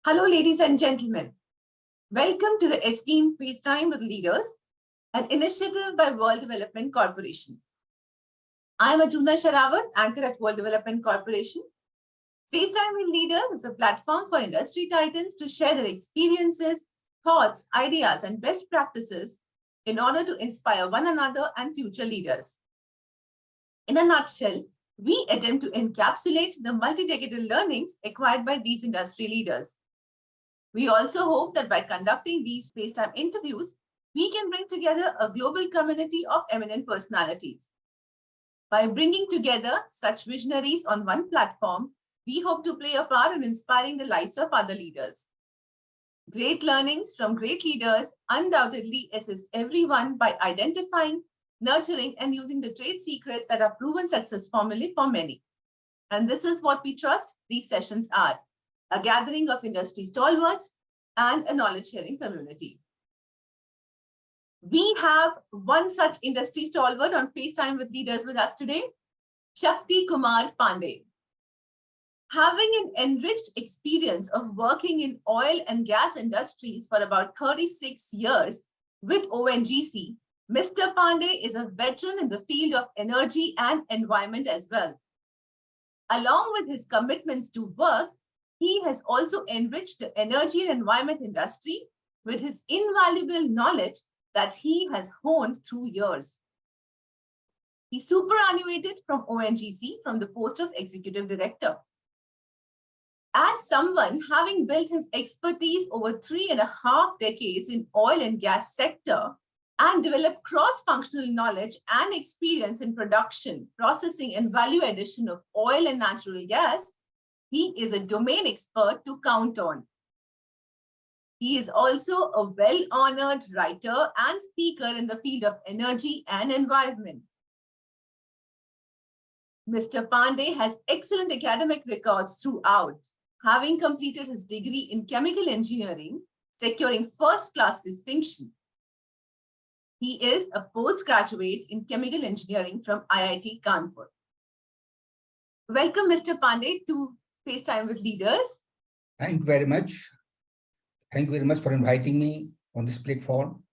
Hello, ladies and gentlemen. Welcome to the Esteemed FaceTime with Leaders, an initiative by World Development Corporation. I am Ajuna Sharawat, anchor at World Development Corporation. FaceTime with Leaders is a platform for industry titans to share their experiences, thoughts, ideas, and best practices in order to inspire one another and future leaders. In a nutshell, we attempt to encapsulate the multi-decadal learnings acquired by these industry leaders. We also hope that by conducting these FaceTime interviews, we can bring together a global community of eminent personalities. By bringing together such visionaries on one platform, we hope to play a part in inspiring the lives of other leaders. Great learnings from great leaders undoubtedly assist everyone by identifying, nurturing, and using the trade secrets that are proven success formulae for many. And this is what we trust these sessions are: a gathering of industry stalwarts and a knowledge-sharing community. We have one such industry stalwart on FaceTime with Leaders with us today, Shakti Pandey. Having an enriched experience of working in oil and gas industries for about 36 years with ONGC, Mr. Pandey is a veteran in the field of energy and environment as well. Along with his commitments to work, he has also enriched the energy and environment industry with his invaluable knowledge that he has honed through years. He superannuated from ONGC from the post of Executive Director. As someone having built his expertise over 3.5 decades in oil and gas sector and developed cross-functional knowledge and experience in production, processing, and value addition of oil and natural gas, he is a domain expert to count on. He is also a well-honored writer and speaker in the field of energy and environment. Mr. Pandey has excellent academic records throughout, having completed his degree in chemical engineering, securing first-class distinction. He is a postgraduate in chemical engineering from IIT Kanpur. Welcome, Mr. Pandey, to FaceTime with Leaders. Thank you very much. Thank you very much for inviting me on this platform.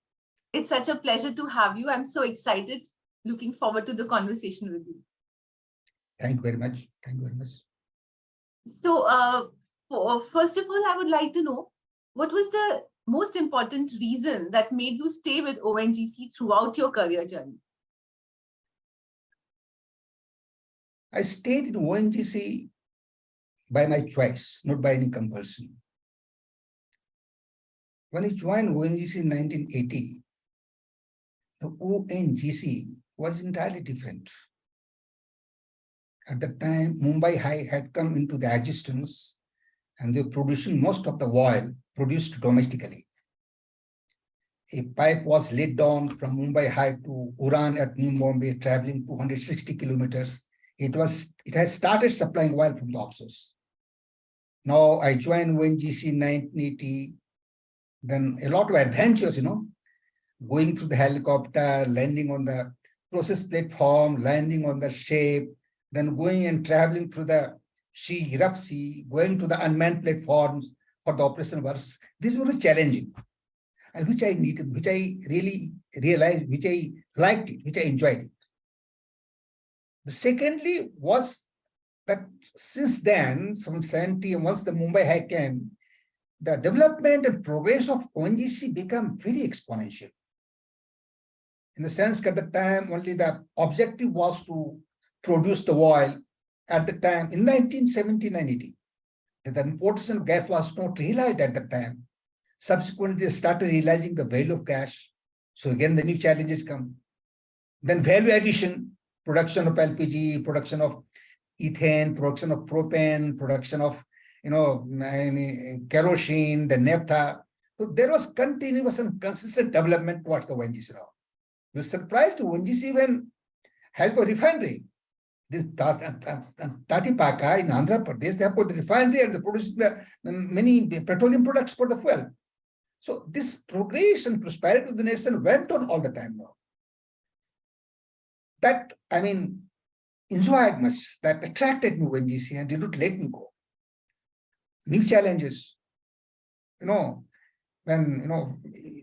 It's such a pleasure to have you. I'm so excited, looking forward to the conversation with you. Thank you very much. Thank you very much. So, first of all, I would like to know, what was the most important reason that made you stay with ONGC throughout your career journey? I stayed in ONGC by my choice, not by any compulsion. When I joined ONGC in 1980, the ONGC was entirely different. At that time, Mumbai High had come into the existence and they were producing most of the oil produced domestically. A pipe was laid down from Mumbai High to Uran at New Bombay, traveling 260 kilometers. It had started supplying oil from the offshores. Now I joined ONGC in 1980. Then a lot of adventures, going through the helicopter, landing on the process platform, landing on the ship, then going and traveling through the sea, rough sea, going to the unmanned platforms for the operation works. These were challenging, and which I needed, which I really realized, which I liked it, which I enjoyed it. The secondly was that since then, from 70, once the Mumbai High came, the development and progress of ONGC became very exponential. In the sense that at the time, only the objective was to produce the oil at the time in 1970-1980. The importance of gas was not realized at the time. Subsequently, they started realizing the value of gas. So again, the new challenges come. Then value addition, production of LPG, production of ethane, production of propane, production of kerosene, the naphtha. So there was continuous and consistent development towards the ONGC now. We were surprised to ONGC when has got refinery. This Tatipaka in Andhra Pradesh, they have got the refinery and they produce many petroleum products for the fuel. So this progress and prosperity of the nation went on all the time now. That, enjoyed much, that attracted me to ONGC and did not let me go. New challenges, when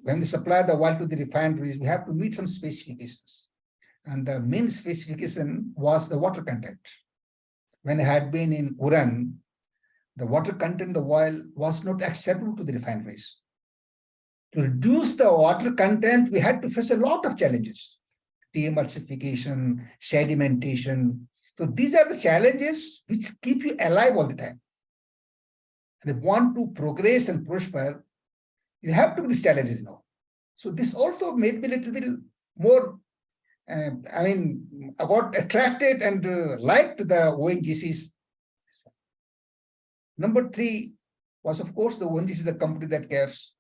we supply the oil to the refineries, we have to meet some specifications. And the main specification was the water content. When I had been in Uran, the water content of the oil was not acceptable to the refineries. To reduce the water content, we had to face a lot of challenges. Deemulsification, sedimentation. So these are the challenges which keep you alive all the time. And if you want to progress and prosper, you have to meet these challenges now. So this also made me a little bit more, I got attracted and liked the ONGCs. Number 3 was, of course, the ONGC is the company that cares.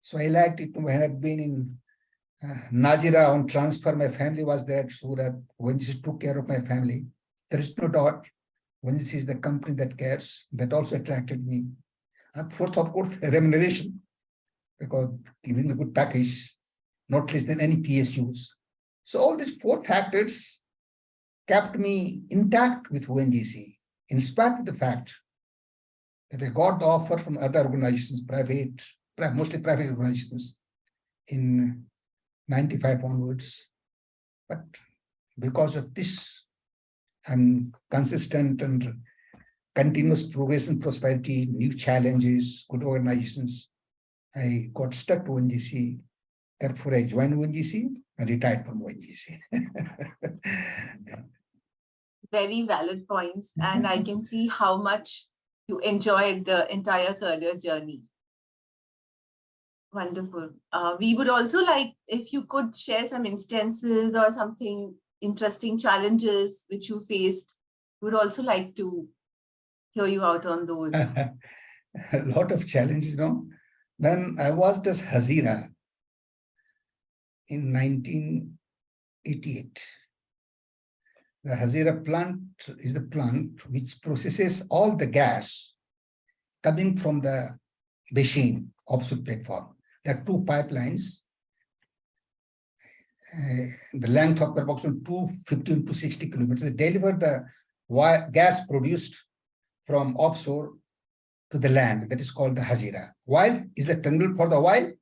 So I liked it when I had been in Najira on transfer. My family was there at Surat. ONGC took care of my family. There is no doubt. ONGC is the company that cares. That also attracted me. And fourth, of course, remuneration, because giving a good package, not less than any PSUs. So all these 4 factors kept me intact with ONGC, in spite of the fact that I got the offer from other organizations, mostly private organizations, in 95 onwards. But because of this, I'm consistent and continuous progress and prosperity, new challenges, good organizations. I got stuck to ONGC. Therefore, I joined ONGC and retired from ONGC. Very valid points. And I can see how much you enjoyed the entire career journey. Wonderful. We would also like, if you could share some instances or something interesting challenges which you faced. We would also like to hear you out on those. A lot of challenges, When I was just Hazira in 1988, the Hazira plant is a plant which processes all the gas coming from the machine offshore platform. There are 2 pipelines, the length of approximately 215 to 60 kilometers. They deliver the gas produced from offshore to the land. That is called the Hazira. Oil is the terminal for the oil.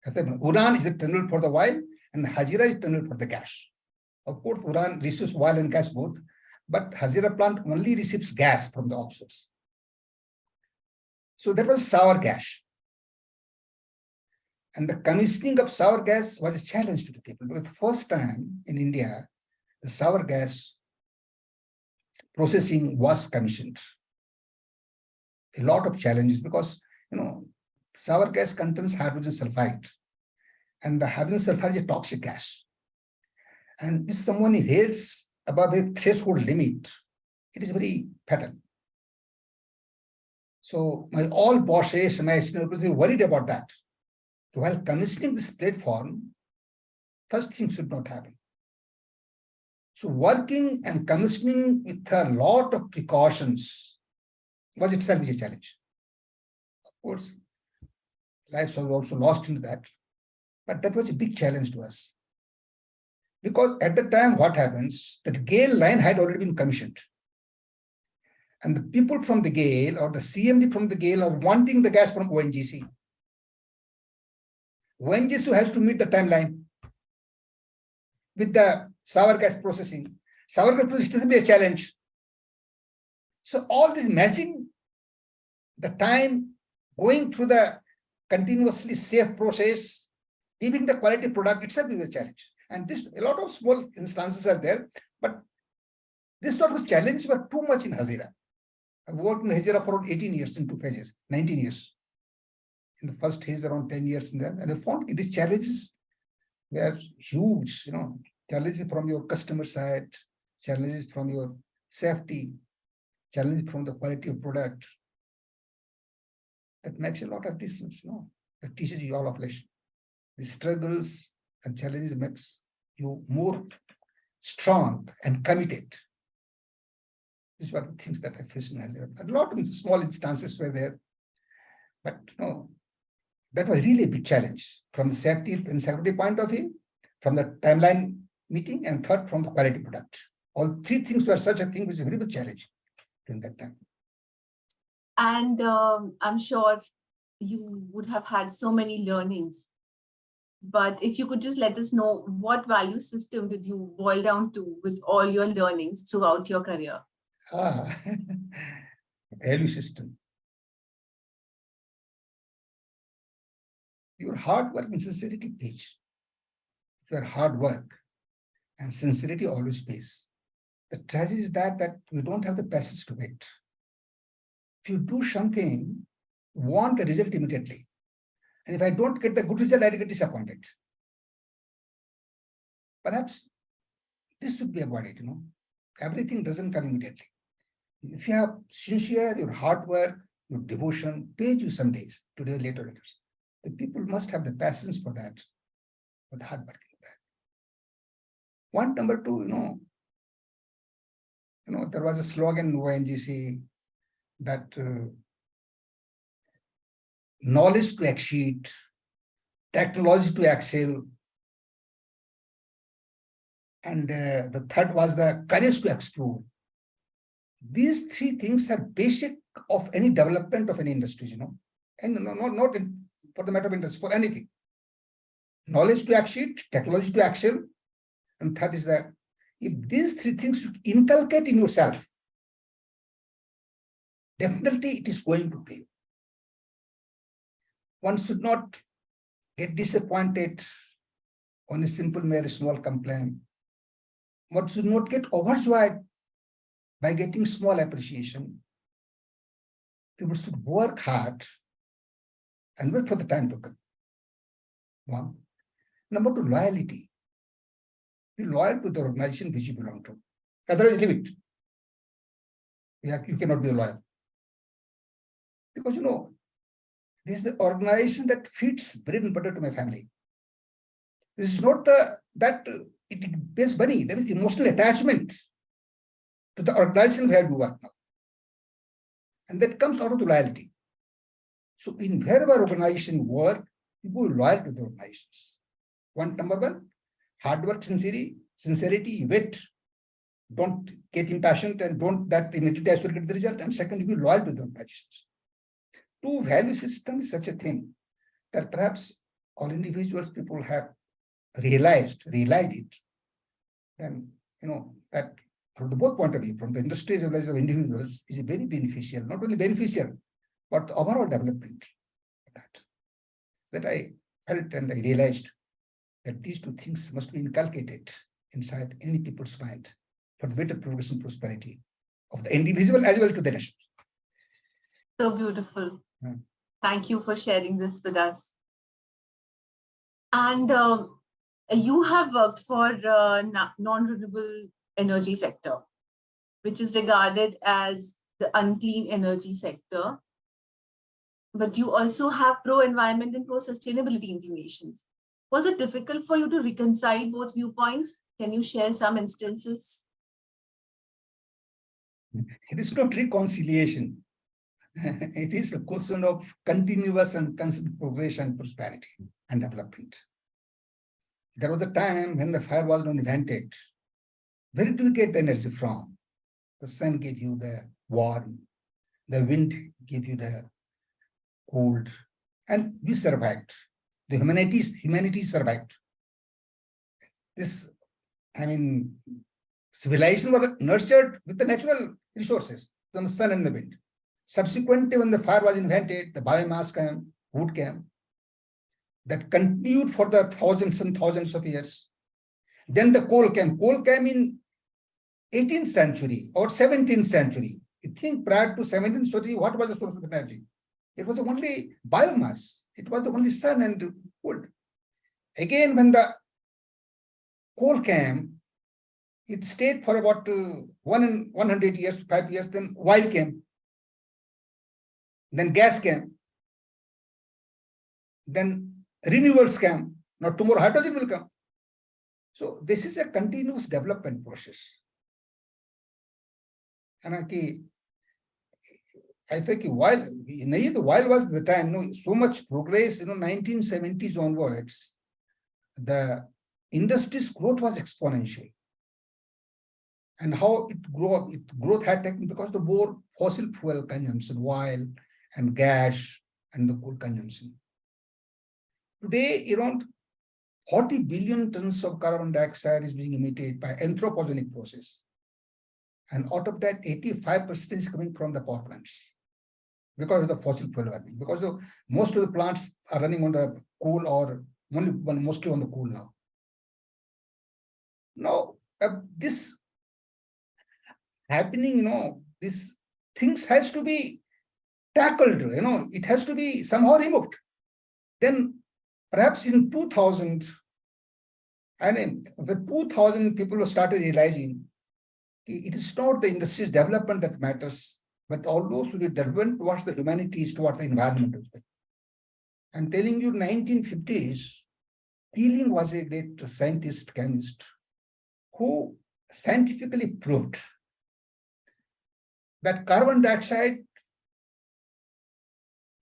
Uran is the terminal for the oil, and Hazira is the terminal for the gas. Of course, Uran receives oil and gas both, but Hazira plant only receives gas from the offshores. So that was sour gas. And the commissioning of sour gas was a challenge to the people. For the first time in India, the sour gas processing was commissioned. A lot of challenges because, sour gas contains hydrogen sulfide. And the hydrogen sulfide is a toxic gas. And if someone inhales above a threshold limit, it is very fatal. So all bosses, my senior were worried about that. So while commissioning this platform, first thing should not happen. So working and commissioning with a lot of precautions was itself a challenge. Of course, lives were also lost into that. But that was a big challenge to us. Because at the time, what happens, that GAIL line had already been commissioned. And the people from the GAIL or the CMD from the GAIL are wanting the gas from ONGC. ONGC has to meet the timeline with the sour gas processing. Sour gas processing doesn't be a challenge. So all this matching the time, going through the continuously safe process, giving the quality product itself is a challenge. And a lot of small instances are there, but this sort of challenge were too much in Hazira. I worked in Hazira for around 18 years in 2 phases, 19 years. In the first phase, around 10 years in there. And I found these challenges were huge, challenges from your customer side, challenges from your safety, challenges from the quality of product. That makes a lot of difference, That teaches you all of lesson. The struggles and challenges makes you more strong and committed. These were the things that I faced in Hazira. A lot of small instances were there, but that was really a big challenge from the safety and security point of view, from the timeline meeting, and third, from the quality product. All 3 things were such a thing which is a very big challenge during that time. And I'm sure you would have had so many learnings. But if you could just let us know, what value system did you boil down to with all your learnings throughout your career? Value system. Your hard work and sincerity pays. Your hard work and sincerity always pays. The tragedy is that we don't have the patience to wait. If you do something, want the result immediately. And if I don't get the good result, I get disappointed. Perhaps this should be avoided, Everything doesn't come immediately. If you have sincere, your hard work, your devotion, pays you some days, today or later. The people must have the patience for that, for the hard work. Point number two, there was a slogan in ONGC that knowledge to exceed, technology to excel, and the third was the courage to explore. These three things are basic of any development of any industries, and not for the matter of industry, for anything. Knowledge to exceed, technology to excel, and third is that if these three things you inculcate in yourself, definitely it is going to pay. One should not get disappointed on a simple, mere small complaint. One should not get overjoyed by getting small appreciation. People should work hard and wait for the time to come. One. Number two, loyalty. Be loyal to the organization which you belong to. Otherwise, leave it. You cannot be loyal. Because, this is the organization that feeds bread and butter to my family. This is not that it pays money. There is emotional attachment to the organization where you work now. And that comes out of the loyalty. So in wherever organization work, people are loyal to the organizations. Number one, hard work, sincerity, wait. Don't get impatient and don't that immediately as well get the result. And second, you be loyal to the organizations. Two, value system is such a thing that perhaps all individuals, people have realized it. And that from the both point of view, from the industry as well as of individuals, is very beneficial, not only beneficial, but the overall development of that I felt and I realized that these two things must be inculcated inside any people's mind for the better progress and prosperity of the individual as well to the nation. So beautiful. Thank you for sharing this with us. And you have worked for non-renewable energy sector, which is regarded as the unclean energy sector. But you also have pro-environment and pro-sustainability inclinations. Was it difficult for you to reconcile both viewpoints? Can you share some instances? It is not reconciliation. It is a question of continuous and constant progress and prosperity and development. There was a time when the fire was not invented. Where did we get the energy from? The sun gave you the warmth, the wind gave you the cold, and we survived. The humanity survived. Civilization was nurtured with the natural resources from the sun and the wind. Subsequently, when the fire was invented, the biomass came, wood came, that continued for the thousands and thousands of years. Then the coal came. Coal came in 18th century or 17th century. You think prior to 17th century, what was the source of energy? It was only biomass. It was only sun and wood. Again, when the coal came, it stayed for about 100 years, 5 years, then oil came. Then gas came. Then renewables came. Now tomorrow hydrogen will come. So this is a continuous development process. And I think while was the time, so much progress, 1970s onwards, the industry's growth was exponential. And how growth had taken because the more fossil fuel consumption, oil and gas and the coal consumption. Today, around 40 billion tons of carbon dioxide is being emitted by anthropogenic process. And out of that, 85% is coming from the power plants because of the fossil fuel burning. Because most of the plants are running on the coal or mostly on the coal now. Now, this happening, these things has to be tackled, it has to be somehow removed. Then perhaps in 2000, and the 2000 people started realizing it is not the industry's development that matters, but also the development towards the humanities, towards the environment. I'm telling you, 1950s, Keeling was a great scientist, chemist, who scientifically proved that carbon dioxide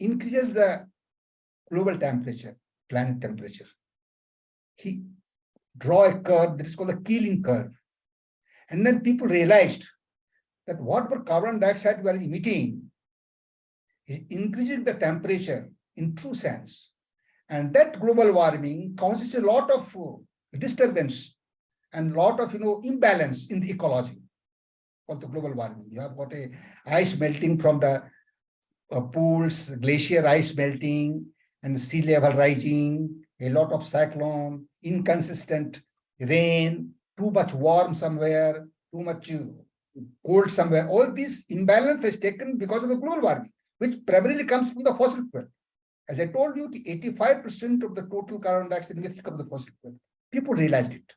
increases the global temperature, planet temperature. He drew a curve that is called the Keeling curve. And then people realized that whatever carbon dioxide we are emitting is increasing the temperature in true sense. And that global warming causes a lot of disturbance and a lot of imbalance in the ecology of the global warming. You have got a ice melting from the pools, glacier ice melting, and sea level rising, a lot of cyclone, inconsistent rain, too much warm somewhere, too much cold somewhere. All this imbalance is taken because of the global warming, which primarily comes from the fossil fuel. As I told you, 85% of the total carbon dioxide emissions come from the fossil fuel. People realized it.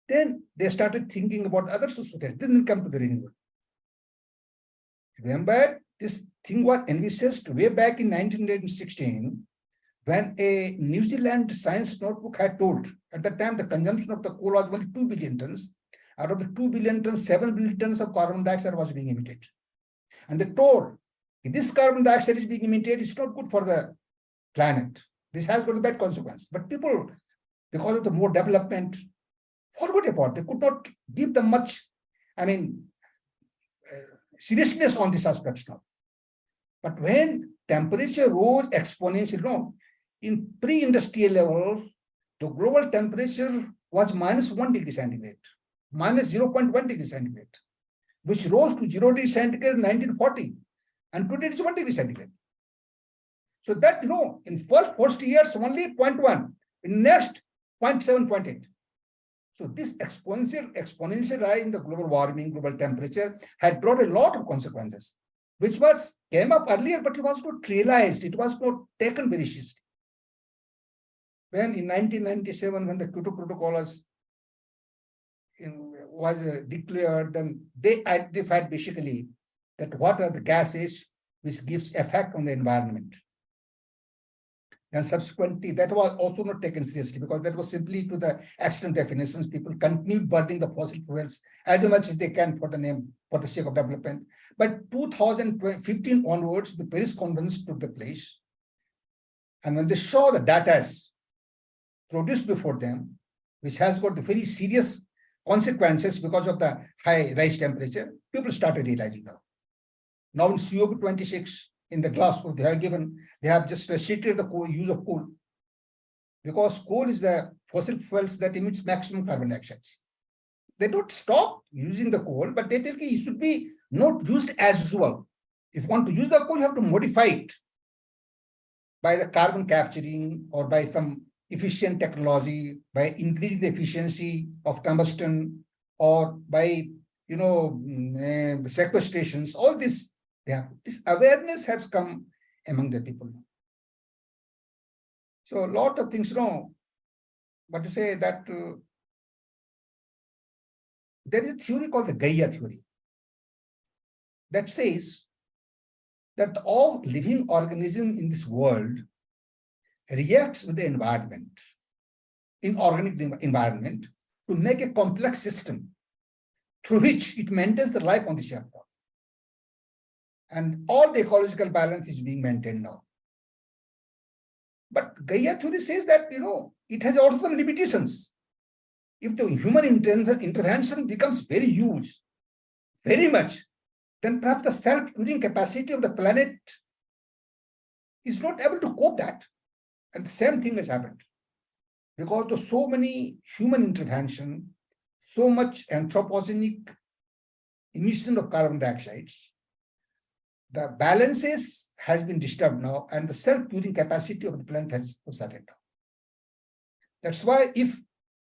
Then they started thinking about other sources. Didn't come to the renewable. Remember, this thing was envisaged way back in 1916 when a New Zealand science notebook had told, at the time the consumption of the coal was only 2 billion tons. Out of the 2 billion tons, 7 billion tons of carbon dioxide was being emitted. And they told, if this carbon dioxide is being emitted, it's not good for the planet. This has got a bad consequence. But people, because of the more development, forgot about it. They could not give them much, seriousness on this aspect now. But when temperature rose exponentially, in pre-industrial level, the global temperature was minus 1 degree centigrade, minus 0.1 degree centigrade, which rose to 0 degree centigrade in 1940. And today it's 1 degree centigrade. So that, in first 40 years, only 0.1, in next 0.7, 0.8. So this exponential rise in the global warming, global temperature had brought a lot of consequences, which came up earlier, but it was not realized. It was not taken very seriously. When in 1997, when the Kyoto Protocol was declared, then they identified basically that what are the gases which gives effect on the environment. And subsequently, that was also not taken seriously because that was simply to the extent definitions. People continued burning the fossil fuels as much as they can for the sake of development. But 2015 onwards, the Paris Conference took the place. And when they saw the data produced before them, which has got the very serious consequences because of the high rise temperature, people started realizing now. Now in COP26, in the Glasgow, they have just restricted the use of coal because coal is the fossil fuels that emits maximum carbon dioxide. They don't stop using the coal, but they tell you it should be not used as usual. If you want to use the coal, you have to modify it by the carbon capturing or by some efficient technology, by increasing the efficiency of combustion or by, sequestrations, all this. Yeah, this awareness has come among the people. So a lot of things, but to say that there is a theory called the Gaia theory that says that all living organism in this world reacts with the environment, inorganic environment, to make a complex system through which it maintains the life on the earth. And all the ecological balance is being maintained now. But Gaia theory says that, it has also some limitations. If the human intervention becomes very huge, very much, then perhaps the self-curing capacity of the planet is not able to cope that. And the same thing has happened. Because of so many human intervention, so much anthropogenic emission of carbon dioxide, the balances has been disturbed now, and the self-curing capacity of the planet has started now. That's why if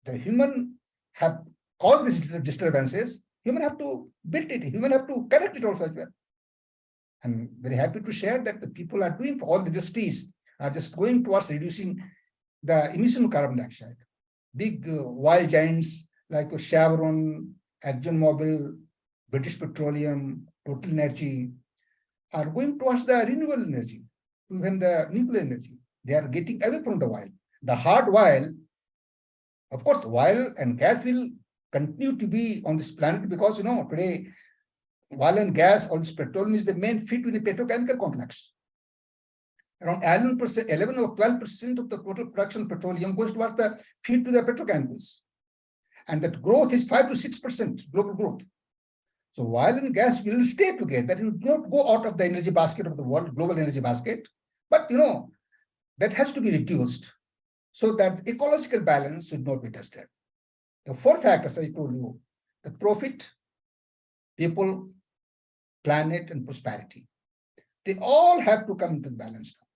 the human have caused these disturbances, human have to build it, human have to correct it also as well. I'm very happy to share that the people are doing, all the industries are just going towards reducing the emission of carbon dioxide. Big wild giants like Chevron, ExxonMobil, British Petroleum, Total Energy are going towards the renewable energy, even the nuclear energy. They are getting away from the oil. The hard oil, of course, oil and gas will continue to be on this planet because, today, oil and gas, or this petroleum is the main feed in the petrochemical complex. Around 11 or 12% of the total production of petroleum goes towards the feed to the petrochemicals. And that growth is 5 to 6% global growth. So oil and gas will stay together. It will not go out of the energy basket of the world, global energy basket. But, that has to be reduced so that ecological balance should not be disturbed. The 4 factors I told you, the profit, people, planet, and prosperity. They all have to come into the balance now.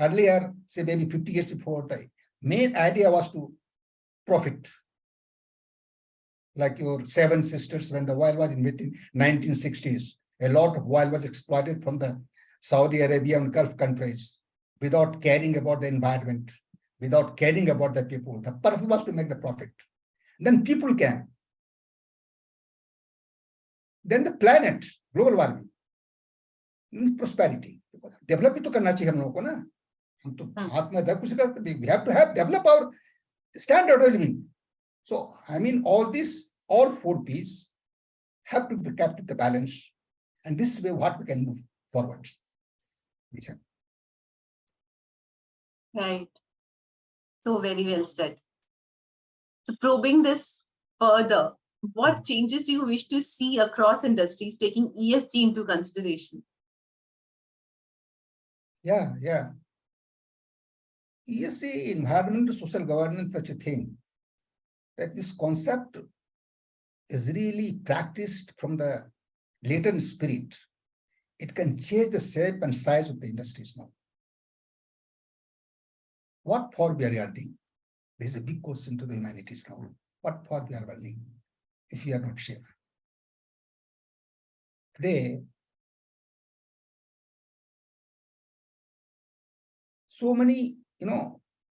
Earlier, say maybe 50 years before, the main idea was to profit. Like your 7 sisters, when the oil was invented in 1960s, a lot of oil was exploited from the Saudi Arabia and Gulf countries without caring about the environment, without caring about the people. The purpose was to make the profit. Then people came. Then the planet, global warming, prosperity. Develop it to करना चाहिए हम लोगों को ना. हम तो हाथ में कुछ करते. We have to develop our standard of living. So, all 4 P's have to be kept in the balance, and this way what we can move forward. Right. So very well said. So probing this further, what changes do you wish to see across industries taking ESG into consideration? Yeah. ESG, environmental social governance, such a thing, that this concept is really practiced from the latent spirit. It can change the shape and size of the industries now. What for we are earning? There is a big question to the humanities now. What for we are earning if we are not safe? Today, so many,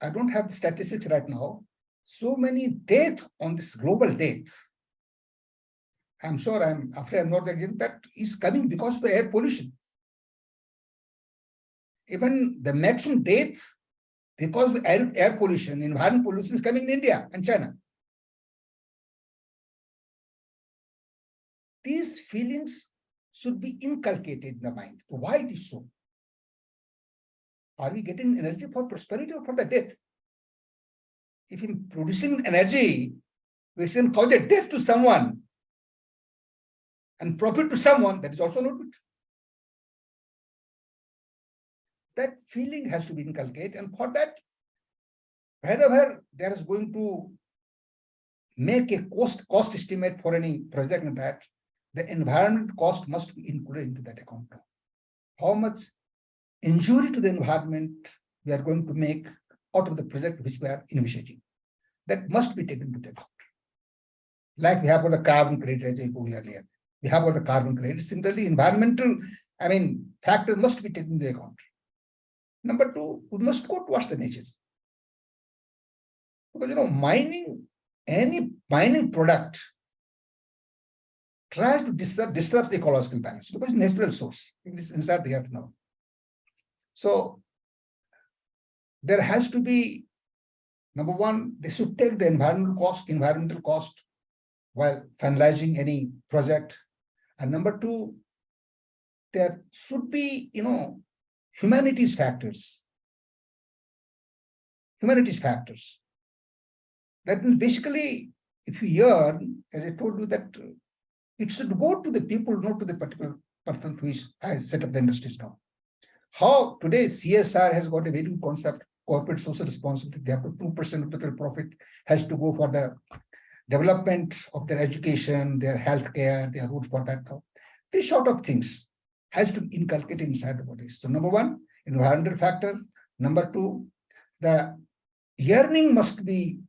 I don't have the statistics right now, so many deaths on this global death. I'm sure I'm afraid I'm not again, that is coming because of the air pollution. Even the maximum deaths because of the air pollution, environment pollution is coming in India and China. These feelings should be inculcated in the mind. Why it is so? Are we getting energy for prosperity or for the death? If in producing energy, which can cause a death to someone and profit to someone, that is also not good. That feeling has to be inculcated, and for that, wherever there is going to make a cost estimate for any project like that, the environment cost must be included into that account. How much injury to the environment we are going to make out of the project which we are envisaging. That must be taken into account. Like we have got the carbon credit, as I told you earlier. We have got the carbon credit. Similarly, environmental, factor must be taken into account. Number 2, we must go towards the nature. Because, any mining product tries to disrupt the ecological balance because it's natural source. It is inside the earth now. So there has to be, number 1, they should take the environmental cost while finalizing any project. And number 2, there should be, humanities factors. That means basically, if you earn, as I told you, that it should go to the people, not to the particular person who has set up the industries now. how today CSR has got a very good concept, corporate social responsibility. They have to 2% of total profit has to go for the development of their education, their healthcare, their roads for that. This sort of things has to be inculcated inside the body. So number one, environmental factor. Number two, the yearning must be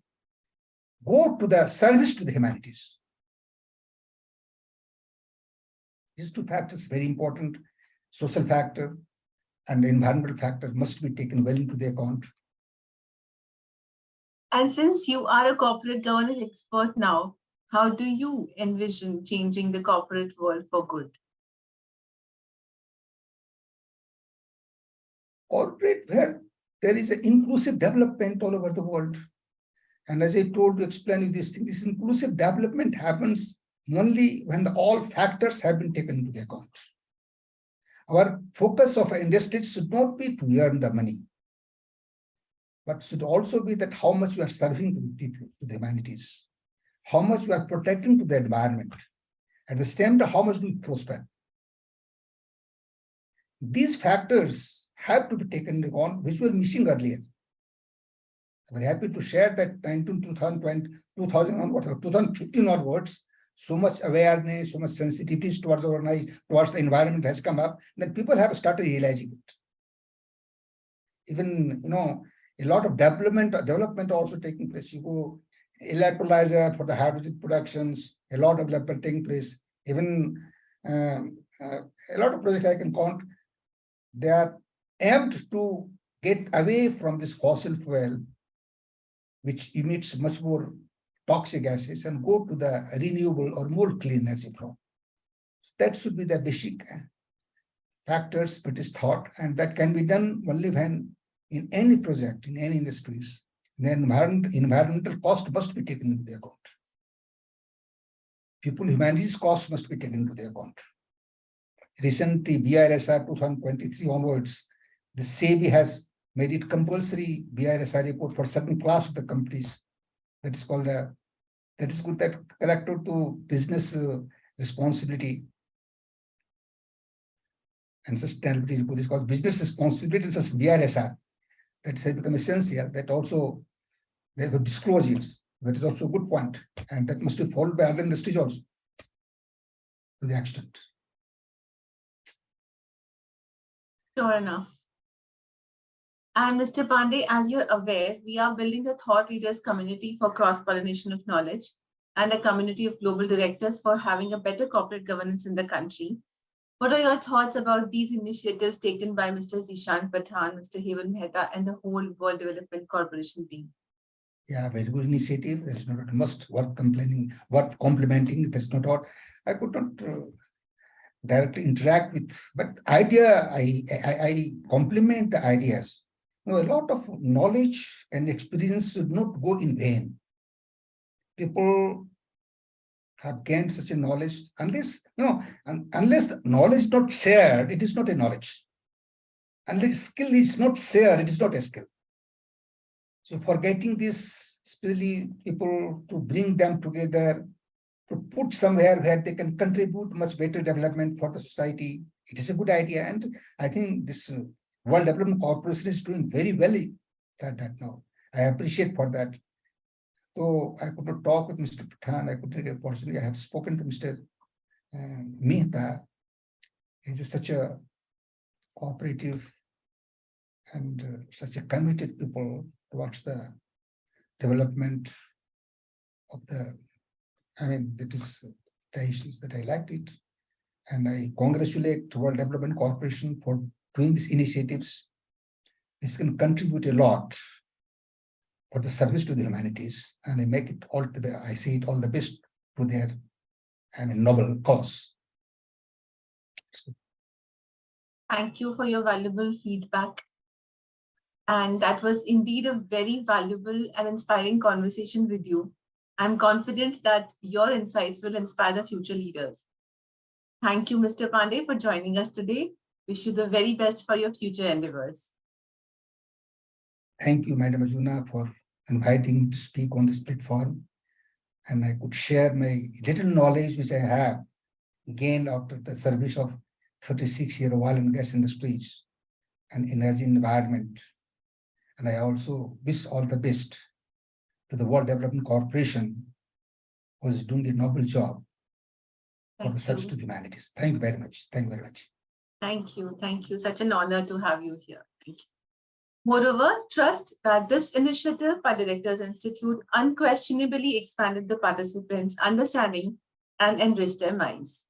go to the service to the humanities. These two factors very important. Social factor and the environmental factor must be taken well into the account. And since you are a corporate governance expert now, how do you envision changing the corporate world for good? Corporate, where there is an inclusive development all over the world. And as I told you, explain you this thing, this inclusive development happens only when all factors have been taken into account. Our focus of industry should not be to earn the money, but should also be that how much you are serving to the people, to the humanities, how much you are protecting to the environment, at the same time, how much do you prosper. These factors have to be taken into account, which were missing earlier. I'm very happy to share that 2020, 2015 onwards, so much awareness, so much sensitivities towards the environment has come up that people have started realizing it. Even, a lot of development also taking place. You go electrolyzer for the hydrogen productions, a lot of development taking place. Even a lot of projects I can count, they are aimed to get away from this fossil fuel, which emits much more toxic gases, and go to the renewable or more clean energy flow. That should be the basic factors, but is thought, and that can be done only when in any project, in any industries, the environmental cost must be taken into the account. Humanities cost must be taken into the account. Recently, BRSR 2023 onwards, the SEBI has made it compulsory BRSR report for certain class of the companies. That is called that is good, that connected to business responsibility and sustainability. This is called business responsibility. This is BRSR. That has become essential. That also they have disclosures. That is also a good point, and that must be followed by other industries also to the extent. Sure enough. And Mr. Pandey, as you're aware, we are building a thought leaders community for cross-pollination of knowledge and a community of global directors for having a better corporate governance in the country. What are your thoughts about these initiatives taken by Mr. Zishan Pathan, Mr. Hemal Mehta, and the whole World Development Corporation team? Yeah, very good initiative. There's not must worth complaining, worth complimenting. That's not what I could not directly interact with, but idea, I compliment the ideas. A lot of knowledge and experience should not go in vain. People have gained such a knowledge unless, unless the knowledge is not shared, it is not a knowledge. Unless skill is not shared, it is not a skill. So for getting this, especially people to bring them together, to put somewhere where they can contribute much better development for the society, it is a good idea. And I think this World Development Corporation is doing very well that now. I appreciate for that. So I could not talk with Mr. Pathan. I could take an opportunity. I have spoken to Mr. Mehta. He is such a cooperative and such a committed people towards the development of the, that is the issues that I liked it. And I congratulate World Development Corporation for doing these initiatives. This can contribute a lot for the service to the humanities, and I make it all to the, I see it all the best to their, noble cause. Thank you for your valuable feedback. And that was indeed a very valuable and inspiring conversation with you. I'm confident that your insights will inspire the future leaders. Thank you, Mr. Pandey, for joining us today. Wish you the very best for your future endeavors. Thank you, Madam Ajuna, for inviting me to speak on this platform. And I could share my little knowledge which I have gained after the service of 36 years oil and gas industries. and energy environment. And I also wish all the best to the World Development Corporation, who is doing a noble job for the service to humanities. Thank you very much. Thank you very much. Thank you. Thank you. Such an honor to have you here. Thank you. Moreover, trust that this initiative by the Directors Institute unquestionably expanded the participants' understanding and enriched their minds.